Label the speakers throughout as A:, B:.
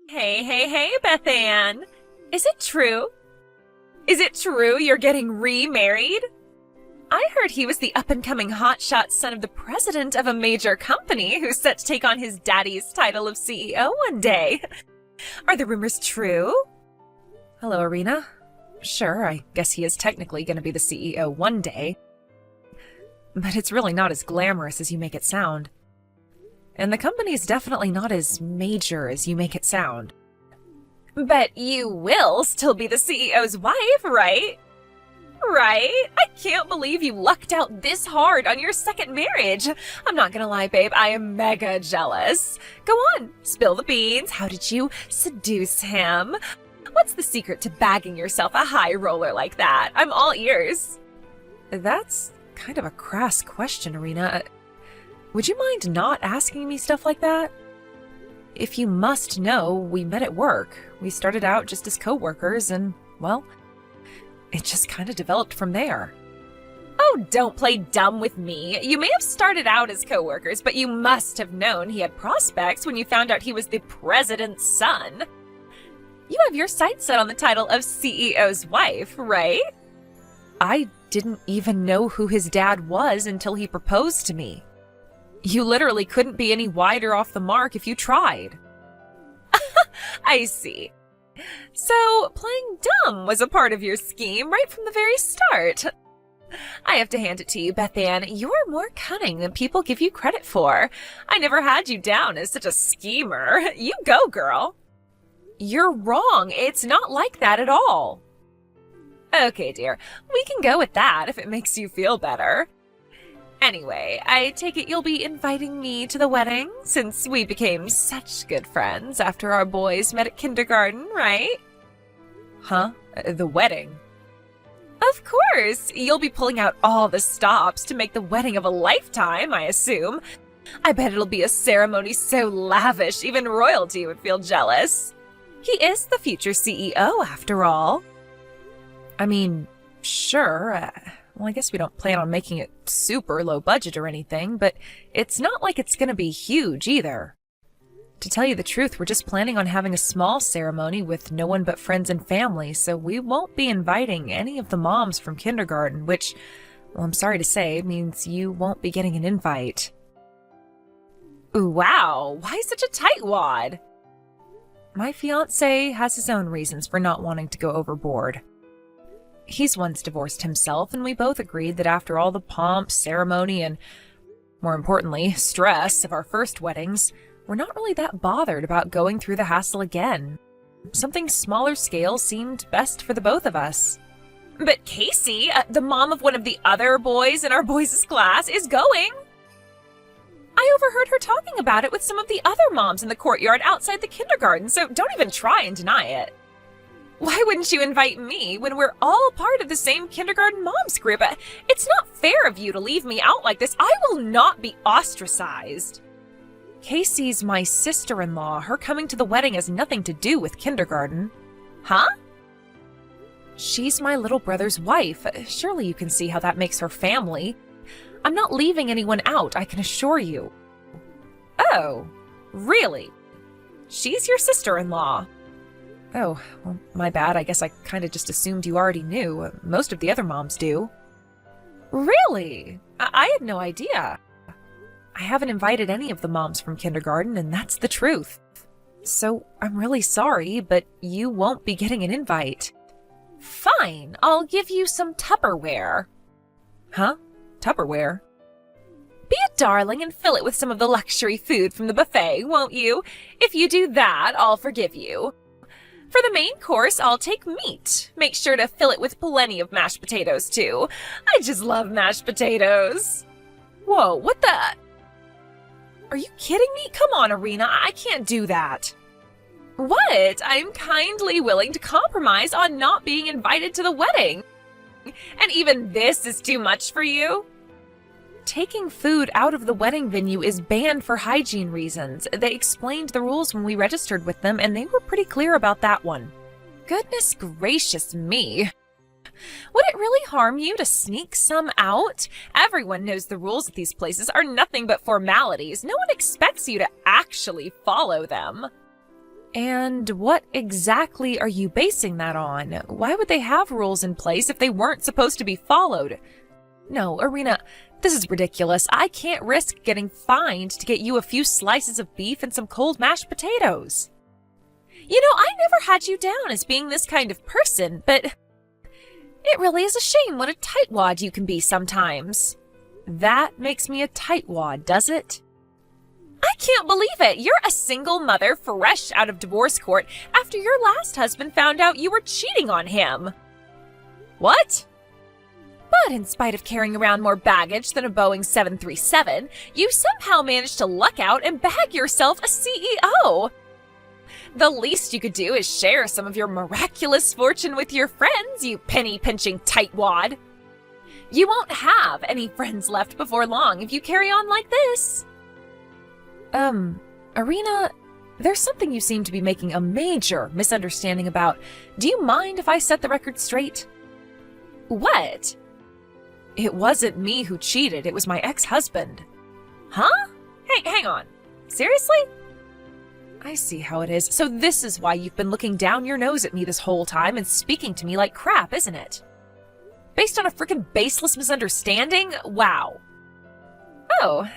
A: Hey, Beth Ann. Is it true? Is it true you're getting remarried? I heard he was the up-and-coming hotshot son of the president of a major company who's set to take on his daddy's title of CEO one day. Are the rumors true? Hello, Irina. Sure, I guess he is technically going to be the CEO one day. But it's really not as glamorous as you make it sound. And the company's definitely not as major as you make it sound. But you will still be the CEO's wife, right? Right? I can't believe you lucked out this hard on your second marriage. I'm not gonna lie, babe, I am mega jealous. Go on, spill the beans. How did you seduce him? What's the secret to bagging yourself a high roller like that? I'm all ears. That's kind of a crass question, Irina. Would you mind not asking me stuff like that? If you must know, we met at work. We started out just as co-workers and, well, it just kind of developed from there. Oh, don't play dumb with me. You may have started out as co-workers, but you must have known he had prospects when you found out he was the president's son. You have your sights set on the title of CEO's wife, right? I didn't even know who his dad was until he proposed to me. You literally couldn't be any wider off the mark if you tried. I see. So, playing dumb was a part of your scheme right from the very start. I have to hand it to you, Beth Ann. You're more cunning than people give you credit for. I never had you down as such a schemer. You go, girl. You're wrong. It's not like that at all. Okay, dear. We can go with that if it makes you feel better. Anyway, I take it you'll be inviting me to the wedding, since we became such good friends after our boys met at kindergarten, right? Huh? The wedding? Of course! You'll be pulling out all the stops to make the wedding of a lifetime, I assume. I bet it'll be a ceremony so lavish, even royalty would feel jealous. He is the future CEO, after all. I mean, sure. Well, I guess we don't plan on making it super low budget or anything, but it's not like it's gonna be huge either. To tell you the truth, we're just planning on having a small ceremony with no one but friends and family, so we won't be inviting any of the moms from kindergarten, which, well, I'm sorry to say, means you won't be getting an invite. Wow, why such a tightwad? My fiancé has his own reasons for not wanting to go overboard. He's once divorced himself, and we both agreed that after all the pomp, ceremony, and, more importantly, stress of our first weddings, we're not really that bothered about going through the hassle again. Something smaller scale seemed best for the both of us. But Casey, the mom of one of the other boys in our boys' class, is going. I overheard her talking about it with some of the other moms in the courtyard outside the kindergarten, so don't even try and deny it. Why wouldn't you invite me when we're all part of the same kindergarten moms group? It's not fair of you to leave me out like this. I will not be ostracized. Casey's my sister-in-law. Her coming to the wedding has nothing to do with kindergarten. Huh? She's my little brother's wife. Surely you can see how that makes her family. I'm not leaving anyone out, I can assure you. Oh, really? She's your sister-in-law. Oh, well, my bad. I guess I kind of just assumed you already knew. Most of the other moms do. Really? I had no idea. I haven't invited any of the moms from kindergarten, and that's the truth. So I'm really sorry, but you won't be getting an invite. Fine, I'll give you some Tupperware. Huh? Tupperware? Be a darling and fill it with some of the luxury food from the buffet, won't you? If you do that, I'll forgive you. For the main course, I'll take meat. Make sure to fill it with plenty of mashed potatoes, too. I just love mashed potatoes. Whoa, what the? Are you kidding me? Come on, Irina, I can't do that. What? I'm kindly willing to compromise on not being invited to the wedding. And even this is too much for you? Taking food out of the wedding venue is banned for hygiene reasons. They explained the rules when we registered with them, and they were pretty clear about that one. Goodness gracious me. Would it really harm you to sneak some out? Everyone knows the rules at these places are nothing but formalities. No one expects you to actually follow them. And what exactly are you basing that on? Why would they have rules in place if they weren't supposed to be followed? No, Irina, this is ridiculous. I can't risk getting fined to get you a few slices of beef and some cold mashed potatoes. You know, I never had you down as being this kind of person, but it really is a shame what a tightwad you can be sometimes. That makes me a tightwad, does it? I can't believe it! You're a single mother fresh out of divorce court after your last husband found out you were cheating on him. What? But in spite of carrying around more baggage than a Boeing 737, you somehow managed to luck out and bag yourself a CEO. The least you could do is share some of your miraculous fortune with your friends, you penny-pinching tightwad. You won't have any friends left before long if you carry on like this. Irina, there's something you seem to be making a major misunderstanding about. Do you mind if I set the record straight? What? It wasn't me who cheated, it was my ex-husband. Huh? Hey, hang on. Seriously? I see how it is. So this is why you've been looking down your nose at me this whole time and speaking to me like crap, isn't it? Based on a freaking baseless misunderstanding? Wow. Oh,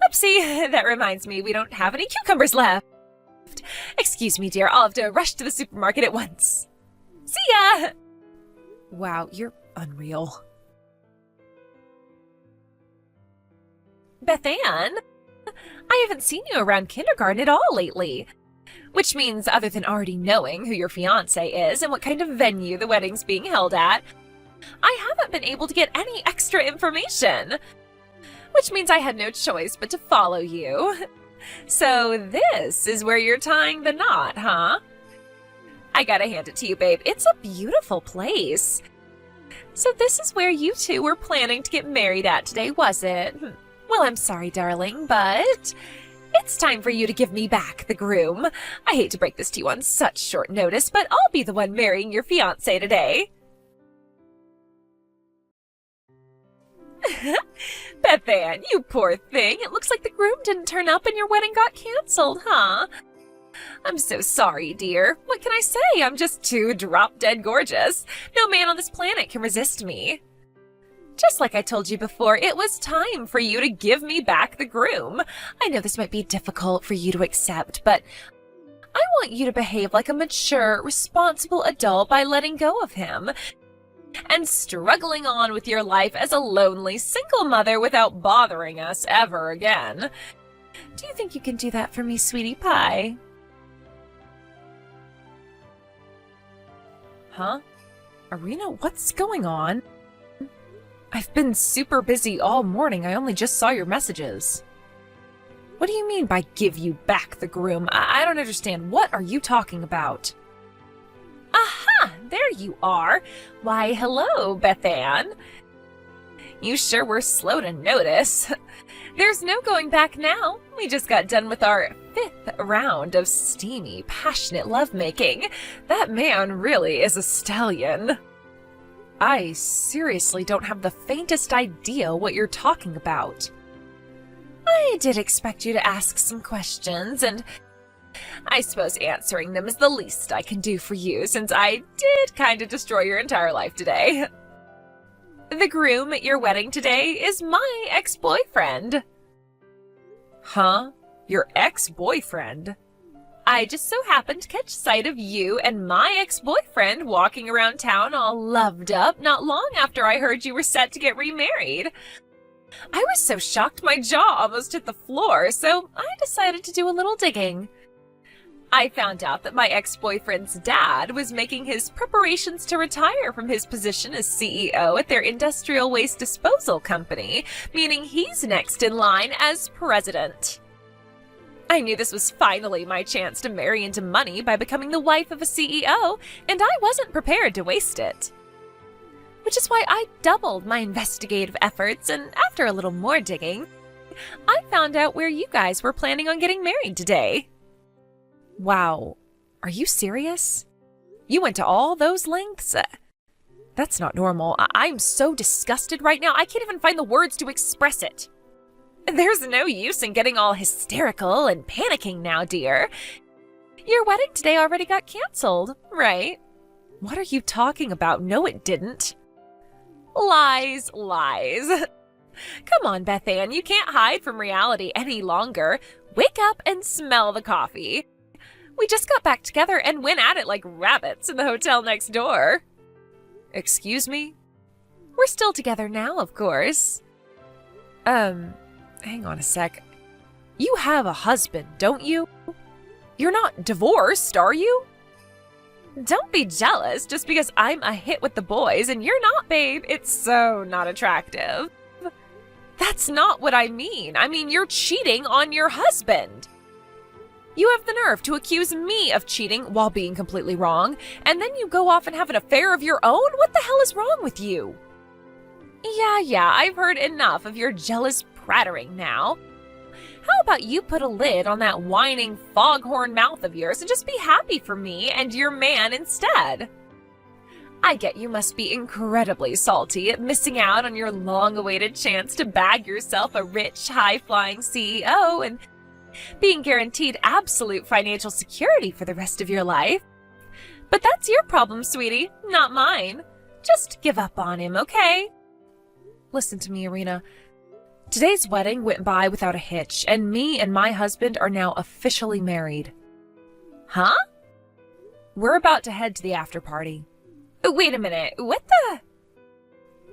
A: Oopsie, that reminds me we don't have any cucumbers left. Excuse me, dear, I'll have to rush to the supermarket at once. See ya! Wow, you're unreal. Beth Ann, I haven't seen you around kindergarten at all lately. Which means, other than already knowing who your fiancé is and what kind of venue the wedding's being held at, I haven't been able to get any extra information. Which means I had no choice but to follow you. So this is where you're tying the knot, huh? I gotta hand it to you, babe. It's a beautiful place. So this is where you two were planning to get married at today, was it? Well, I'm sorry, darling, but it's time for you to give me back the groom. I hate to break this to you on such short notice, but I'll be the one marrying your fiancé today. Beth Ann, you poor thing. It looks like the groom didn't turn up and your wedding got canceled, huh? I'm so sorry, dear. What can I say? I'm just too drop-dead gorgeous. No man on this planet can resist me. Just like I told you before, it was time for you to give me back the groom. I know this might be difficult for you to accept, but I want you to behave like a mature, responsible adult by letting go of him and struggling on with your life as a lonely single mother without bothering us ever again. Do you think you can do that for me, sweetie pie? Huh? Irina, what's going on? I've been super busy all morning. I only just saw your messages. What do you mean by give you back the groom? I don't understand. What are you talking about? Aha! There you are. Why, hello, Beth Ann. You sure were slow to notice. There's no going back now. We just got done with our 5th round of steamy, passionate lovemaking. That man really is a stallion. I seriously don't have the faintest idea what you're talking about. I did expect you to ask some questions, and I suppose answering them is the least I can do for you, since I did kind of destroy your entire life today. The groom at your wedding today is my ex-boyfriend. Huh? Your ex-boyfriend? I just so happened to catch sight of you and my ex-boyfriend walking around town all loved up not long after I heard you were set to get remarried. I was so shocked my jaw almost hit the floor, so I decided to do a little digging. I found out that my ex-boyfriend's dad was making his preparations to retire from his position as CEO at their industrial waste disposal company, meaning he's next in line as president. I knew this was finally my chance to marry into money by becoming the wife of a CEO, and I wasn't prepared to waste it. Which is why I doubled my investigative efforts, and after a little more digging, I found out where you guys were planning on getting married today. Wow, are you serious? You went to all those lengths? That's not normal. I'm so disgusted right now, I can't even find the words to express it. There's no use in getting all hysterical and panicking now, dear. Your wedding today already got canceled, right? What are you talking about? No, it didn't. Lies, lies. Come on, Beth Ann, you can't hide from reality any longer. Wake up and smell the coffee. We just got back together and went at it like rabbits in the hotel next door. Excuse me? We're still together now, of course. Hang on a sec. You have a husband, don't you? You're not divorced, are you? Don't be jealous just because I'm a hit with the boys and you're not, babe. It's so not attractive. That's not what I mean. I mean, you're cheating on your husband. You have the nerve to accuse me of cheating while being completely wrong, and then you go off and have an affair of your own? What the hell is wrong with you? Yeah, I've heard enough of your jealous prattering now. How about you put a lid on that whining foghorn mouth of yours and just be happy for me and your man instead? I get you must be incredibly salty at missing out on your long-awaited chance to bag yourself a rich, high-flying CEO and being guaranteed absolute financial security for the rest of your life. But that's your problem, sweetie, not mine. Just give up on him, okay? Listen to me, Irina. Today's wedding went by without a hitch, and me and my husband are now officially married. Huh? We're about to head to the after party. Wait a minute, what the?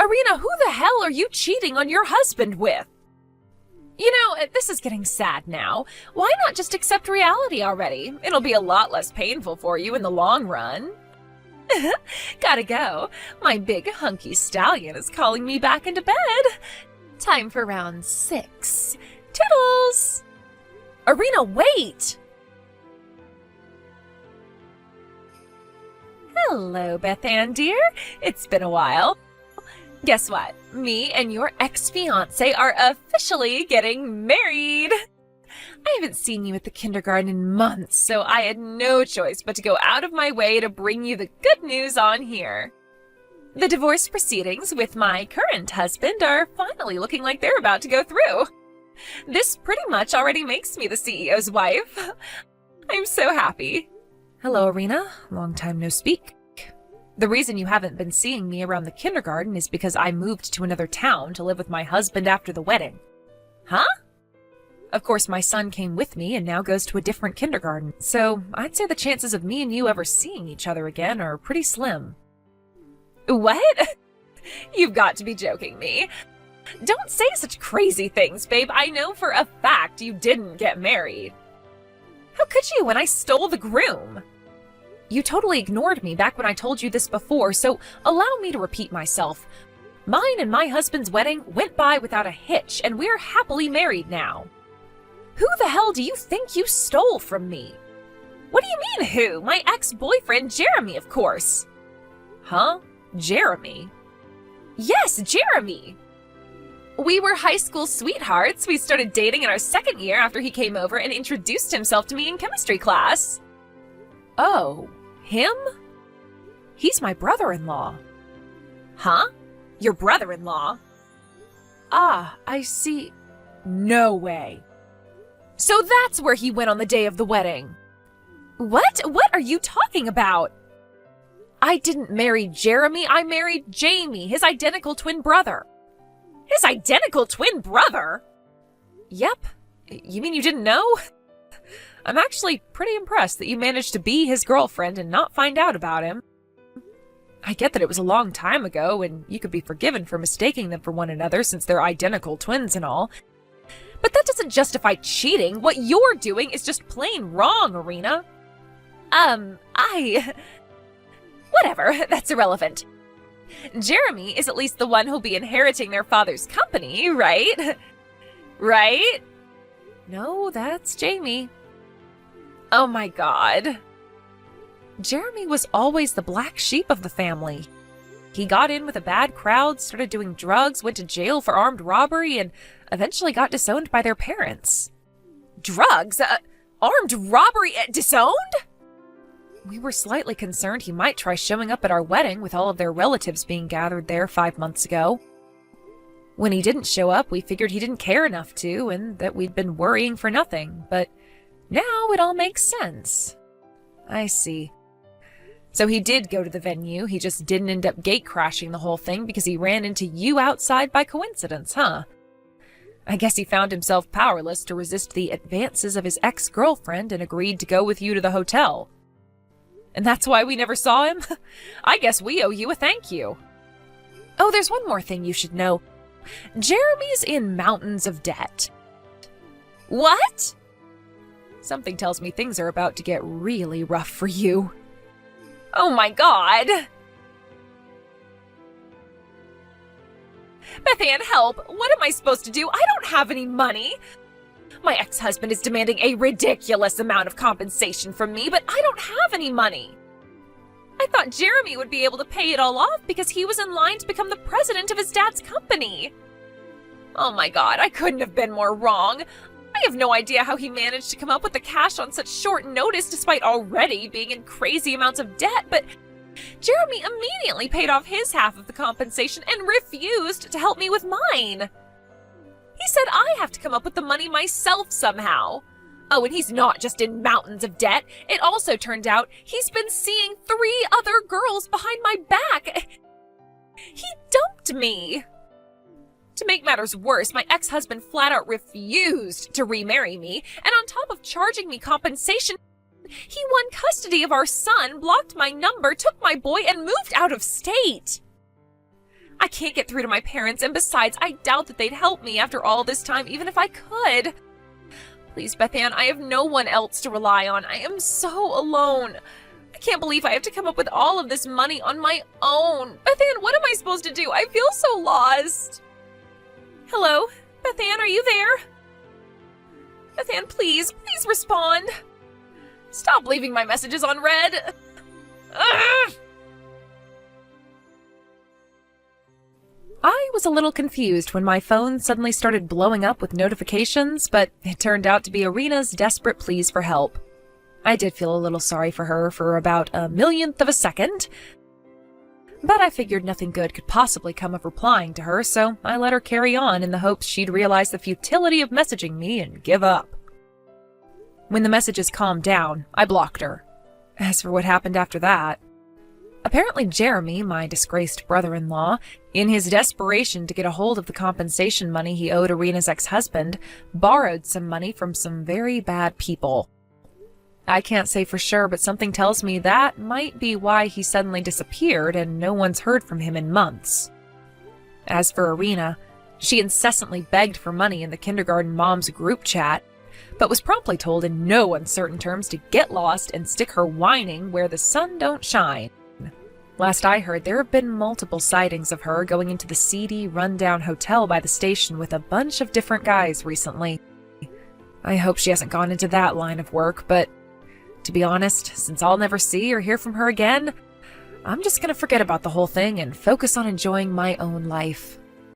A: Irina, who the hell are you cheating on your husband with? You know, this is getting sad now. Why not just accept reality already? It'll be a lot less painful for you in the long run. Gotta go. My big hunky stallion is calling me back into bed. Time for round 6. Toodles! Irina, wait! Hello, Beth Ann, dear. It's been a while. Guess what? Me and your ex-fiancé are officially getting married. I haven't seen you at the kindergarten in months, so I had no choice but to go out of my way to bring you the good news on here. The divorce proceedings with my current husband are finally looking like they're about to go through. This pretty much already makes me the CEO's wife. I'm so happy. Hello, Irina. Long time no speak. The reason you haven't been seeing me around the kindergarten is because I moved to another town to live with my husband after the wedding. Huh? Of course, my son came with me and now goes to a different kindergarten, so I'd say the chances of me and you ever seeing each other again are pretty slim. What? You've got to be joking me. Don't say such crazy things, babe. I know for a fact you didn't get married. How could you when I stole the groom? You totally ignored me back when I told you this before, so allow me to repeat myself. Mine and my husband's wedding went by without a hitch, and we're happily married now. Who the hell do you think you stole from me? What do you mean, who? My ex-boyfriend, Jeremy, of course. Huh? Jeremy? Yes, Jeremy! We were high school sweethearts. We started dating in our second year after he came over and introduced himself to me in chemistry class. Oh, him? He's my brother-in-law. Huh? Your brother-in-law? Ah, I see. No way. So that's where he went on the day of the wedding. What? What are you talking about? I didn't marry Jeremy, I married Jamie, his identical twin brother. His identical twin brother? Yep. You mean you didn't know? I'm actually pretty impressed that you managed to be his girlfriend and not find out about him. I get that it was a long time ago, and you could be forgiven for mistaking them for one another since they're identical twins and all. But that doesn't justify cheating. What you're doing is just plain wrong, Irina. Whatever, that's irrelevant. Jeremy is at least the one who'll be inheriting their father's company, right? Right? No, that's Jamie. Oh my god. Jeremy was always the black sheep of the family. He got in with a bad crowd, started doing drugs, went to jail for armed robbery, and eventually got disowned by their parents. Drugs? Armed robbery? Disowned? We were slightly concerned he might try showing up at our wedding with all of their relatives being gathered there 5 months ago. When he didn't show up, we figured he didn't care enough to, and that we'd been worrying for nothing. But now it all makes sense. I see. So he did go to the venue, he just didn't end up gate-crashing the whole thing because he ran into you outside by coincidence, huh? I guess he found himself powerless to resist the advances of his ex-girlfriend and agreed to go with you to the hotel. And that's why we never saw him? I guess we owe you a thank you. Oh, there's one more thing you should know. Jeremy's in mountains of debt. What? Something tells me things are about to get really rough for you. Oh my god! Bethann, help! What am I supposed to do? I don't have any money! My ex-husband is demanding a ridiculous amount of compensation from me, but I don't have any money! I thought Jeremy would be able to pay it all off because he was in line to become the president of his dad's company. Oh my god, I couldn't have been more wrong. I have no idea how he managed to come up with the cash on such short notice despite already being in crazy amounts of debt, but Jeremy immediately paid off his half of the compensation and refused to help me with mine. He said I have to come up with the money myself somehow. Oh, and he's not just in mountains of debt. It also turned out he's been seeing 3 other girls behind my back. He dumped me. To make matters worse, my ex-husband flat out refused to remarry me, and on top of charging me compensation, he won custody of our son, blocked my number, took my boy, and moved out of state. I can't get through to my parents, and besides, I doubt that they'd help me after all this time, even if I could. Please, Bethann, I have no one else to rely on. I am so alone. I can't believe I have to come up with all of this money on my own. Bethann, what am I supposed to do? I feel so lost. Hello? Bethann, are you there? Bethann, please respond. Stop leaving my messages on read. Ugh! I was a little confused when my phone suddenly started blowing up with notifications, but it turned out to be Irina's desperate pleas for help. I did feel a little sorry for her for about a millionth of a second, but I figured nothing good could possibly come of replying to her, so I let her carry on in the hopes she'd realize the futility of messaging me and give up. When the messages calmed down, I blocked her. As for what happened after that, apparently Jeremy, my disgraced brother-in-law, in his desperation to get a hold of the compensation money he owed Irina's ex-husband, borrowed some money from some very bad people. I can't say for sure, but something tells me that might be why he suddenly disappeared and no one's heard from him in months. As for Irina, she incessantly begged for money in the kindergarten moms group chat, but was promptly told in no uncertain terms to get lost and stick her whining where the sun don't shine. Last I heard, there have been multiple sightings of her going into the seedy, run-down hotel by the station with a bunch of different guys recently. I hope she hasn't gone into that line of work, but to be honest, since I'll never see or hear from her again, I'm just gonna forget about the whole thing and focus on enjoying my own life.